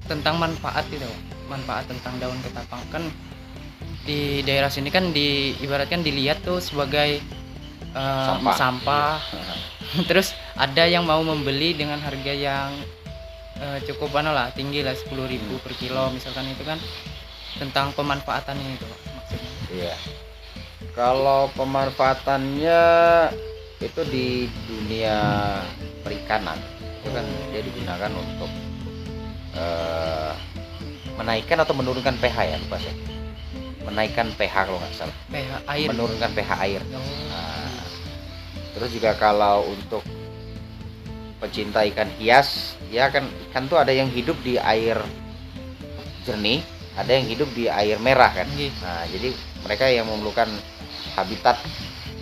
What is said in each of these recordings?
tentang manfaat itu, manfaat tentang daun ketapang. Kan di daerah sini kan ibaratkan dilihat tuh sebagai sampah. Terus ada yang mau membeli dengan harga yang cukup tinggi lah, 10.000 per kilo misalkan. Itu kan tentang pemanfaatannya itu Pak, maksudnya. Iya. Kalau pemanfaatannya itu di dunia perikanan itu kan dia digunakan untuk menaikkan atau menurunkan pH ya, lupa saya. Menaikkan pH kalau nggak salah. pH air. Menurunkan pH air. Oh. Nah, terus juga kalau untuk pecinta ikan hias, ya kan ikan tuh ada yang hidup di air jernih, ada yang hidup di air merah kan. Nah, jadi mereka yang memerlukan habitat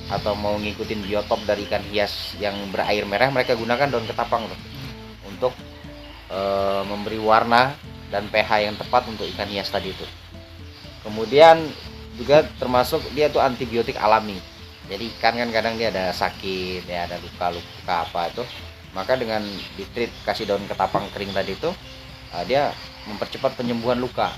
atau mau ngikutin biotop dari ikan hias yang berair merah, mereka gunakan daun ketapang tuh untuk memberi warna dan pH yang tepat untuk ikan hias tadi itu. Kemudian juga termasuk dia tuh antibiotik alami. Jadi ikan kan kadang dia ada sakit, ya ada luka apa itu. Maka dengan ditreat kasih daun ketapang kering tadi itu, dia mempercepat penyembuhan luka,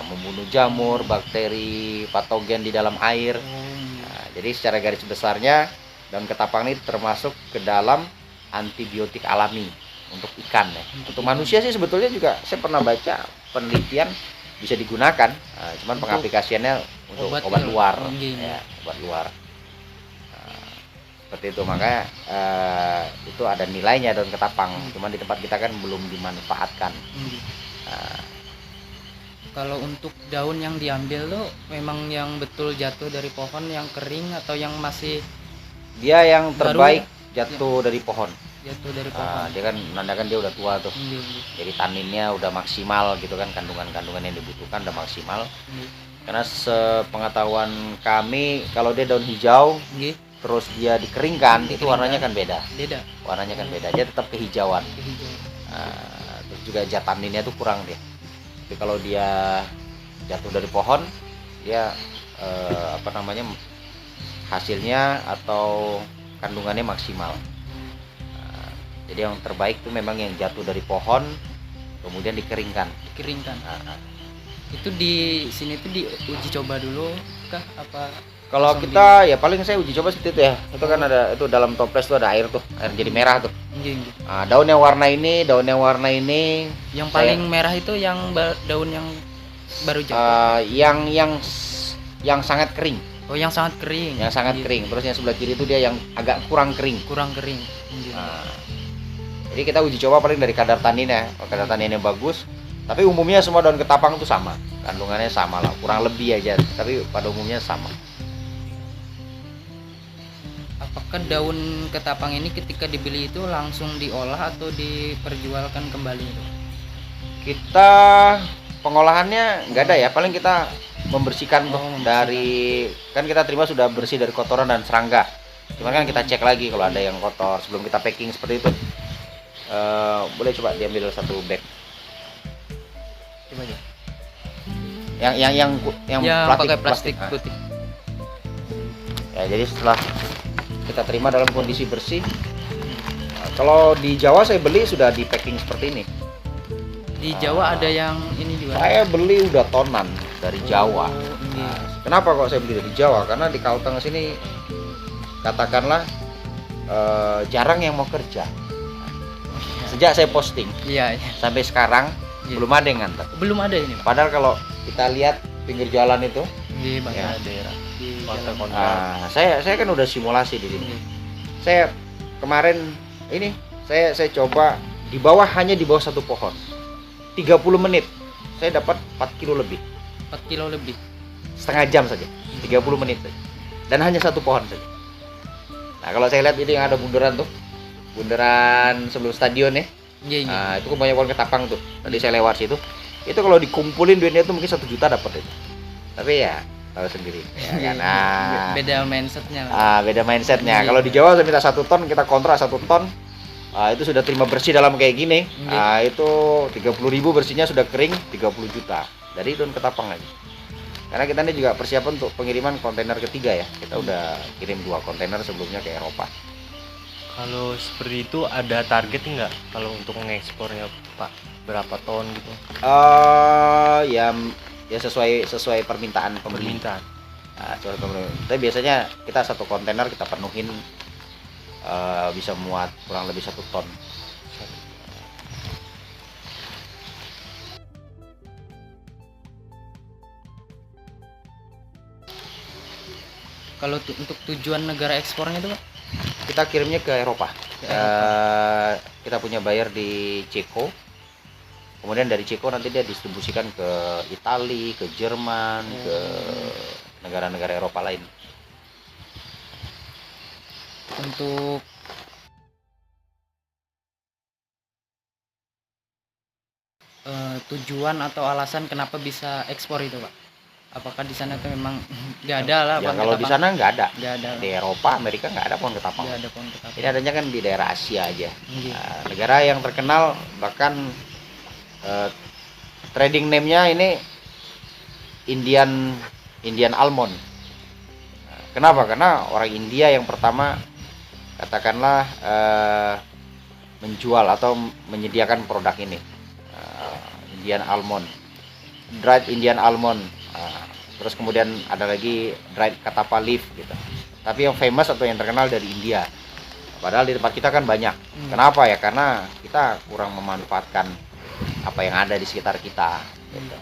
membunuh jamur, bakteri, patogen di dalam air. Nah, jadi secara garis besarnya daun ketapang ini termasuk ke dalam antibiotik alami untuk ikan ya. Untuk manusia sih sebetulnya juga saya pernah baca penelitian bisa digunakan, cuman pengaplikasiannya untuk obat luar, ya, obat luar. Seperti itu, makanya itu ada nilainya daun ketapang, cuman di tempat kita kan belum dimanfaatkan. Kalau untuk daun yang diambil tuh memang yang betul jatuh dari pohon yang kering atau yang masih dia yang terbaik baru, jatuh dari pohon. Jatuh dari pohon. Dia kan menandakan dia udah tua tuh. Jadi taninnya udah maksimal gitu kan, kandungan-kandungan yang dibutuhkan udah maksimal. Karena sepengetahuan kami kalau dia daun hijau terus dia dikeringkan, itu warnanya kan beda. Warnanya kan beda, dia tetap kehijauan. Terus juga zat taninnya tuh kurang dia. Tapi kalau dia jatuh dari pohon, dia hasilnya atau kandungannya maksimal. Jadi yang terbaik tuh memang yang jatuh dari pohon kemudian dikeringkan. Itu di sini tuh diuji coba dulu kah apa? Kalau kita ya paling saya uji coba seperti itu ya. Itu kan ada, itu dalam toples tuh ada air tuh, air jadi merah tuh. Daun yang warna ini, daun yang warna ini. Yang paling merah itu yang daun yang baru jatuh. Yang sangat kering. Oh, yang sangat kering. Yang sangat kering. Terus yang sebelah kiri itu dia yang agak kurang kering. Jadi kita uji coba paling dari kadar taninnya. Kalau kadar taninnya bagus, tapi umumnya semua daun ketapang itu sama, kandungannya sama lah, kurang lebih aja, tapi pada umumnya sama. Apakah daun ketapang ini ketika dibeli itu langsung diolah atau diperjualkan kembali? Kita pengolahannya nggak ada ya, paling kita membersihkan dari, kan kita terima sudah bersih dari kotoran dan serangga. Cuman kan kita cek lagi kalau ada yang kotor sebelum kita packing seperti itu. Boleh coba diambil satu bag. Coba aja. Yang pakai plastik putih. Ya, jadi setelah kita terima dalam kondisi bersih. Kalau di Jawa saya beli sudah di packing seperti ini. Di Jawa ada yang ini juga. Saya beli udah tonan dari Jawa. Kenapa kok saya beli dari Jawa? Karena di Kalteng sini katakanlah jarang yang mau kerja. Sejak saya posting sampai sekarang belum ada yang nganter. Belum ada ini. Padahal kalau kita lihat pinggir jalan itu di banyak daerah. Saya kan udah simulasi di sini. Saya kemarin ini saya coba hanya di bawah satu pohon. 30 menit saya dapat 4 kilo lebih. 4 kilo lebih. Setengah jam saja. 30 menit saja. Dan hanya satu pohon saja. Nah, kalau saya lihat itu yang ada bundaran tuh. Bundaran sebelum stadion ya. Itu kan banyak pohon ketapang tuh. Tadi saya lewat situ. Itu kalau dikumpulin duitnya itu mungkin 1 juta dapat itu. Tapi ya tahu sendiri ya kan. Beda mindsetnya. Beda mindsetnya. Kalau di Jawa saya minta 1 ton, kita kontrak 1 ton. Itu sudah terima bersih dalam kayak gini. Itu 30.000 bersihnya sudah kering 30 juta dari daun ketapang lagi. Karena kita ini juga persiapan untuk pengiriman kontainer ketiga ya. Kita udah kirim 2 kontainer sebelumnya ke Eropa. Kalau seperti itu ada target nggak kalau untuk mengekspornya Pak? Berapa ton gitu? Ya ya sesuai permintaan pembeli. Permintaan. Nah, tapi biasanya kita satu kontainer kita penuhin bisa muat kurang lebih 1 ton. Kalau untuk tujuan negara ekspornya itu Pak? Kita kirimnya ke Eropa. Ke Eropa. Kita punya buyer di Ceko. Kemudian dari Ceko nanti dia distribusikan ke Italia, ke Jerman, ke negara-negara Eropa lain. Untuk tujuan atau alasan kenapa bisa ekspor itu Pak? Apakah di sana tuh memang nggak ada lah Ya pohon kalau di ketapang? sana nggak ada. Nggak ada. Di Eropa, Amerika nggak ada pohon ketapang. Nggak ada pohon ketapang. Ini adanya kan di daerah Asia aja. Iya. Nah, negara yang terkenal bahkan trading name-nya ini Indian almond. Nah, kenapa? Karena orang India yang pertama katakanlah menjual atau menyediakan produk ini, Indian almond, dried Indian almond. Terus kemudian ada lagi dried katapa leaf gitu. Tapi yang famous atau yang terkenal dari India. Padahal di tempat kita kan banyak. Kenapa ya? Karena kita kurang memanfaatkan apa yang ada di sekitar kita. Gitu.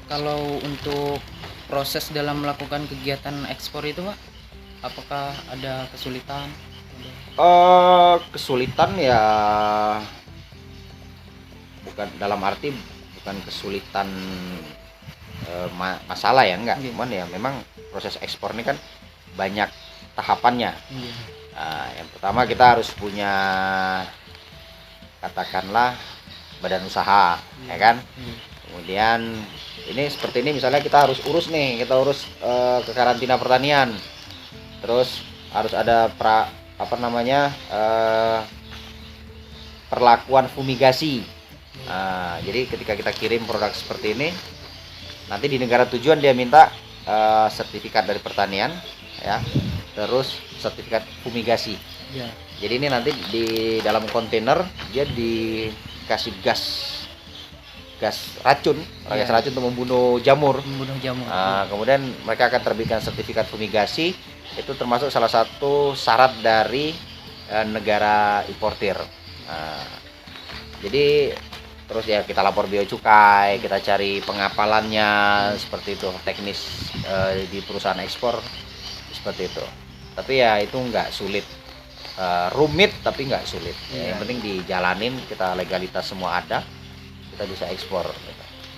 Kalau untuk proses dalam melakukan kegiatan ekspor itu Pak, apakah ada kesulitan? Kesulitan ya bukan dalam arti bukan kesulitan masalah ya, enggak. Iya. Cuman ya memang proses ekspor ini kan banyak tahapannya. Iya. Yang pertama kita harus punya katakanlah badan usaha, ya kan. Kemudian ini seperti ini misalnya kita harus urus ke karantina pertanian, terus harus ada perlakuan fumigasi. Jadi ketika kita kirim produk seperti ini, nanti di negara tujuan dia minta sertifikat dari pertanian, ya, terus sertifikat fumigasi. Ya. Jadi ini nanti di dalam kontainer dia dikasih gas racun, gas racun untuk membunuh jamur. Kemudian mereka akan terbitkan sertifikat fumigasi. Itu termasuk salah satu syarat dari negara importir. Jadi terus ya kita lapor bea cukai, kita cari pengapalannya seperti itu, teknis di perusahaan ekspor seperti itu. Tapi ya itu nggak sulit, rumit tapi nggak sulit. Yang penting dijalanin, kita legalitas semua ada, kita bisa ekspor.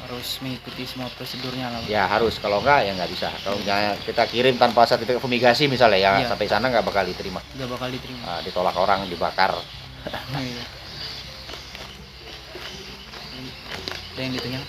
Harus mengikuti semua prosedurnya lah. Ya harus, kalau enggak ya nggak bisa. Kalau misalnya kita kirim tanpa sertifikat fumigasi misalnya ya, sampai sana nggak bakal diterima. Nggak bakal diterima. Ditolak orang, dibakar. Iya. Ada yang ditanya?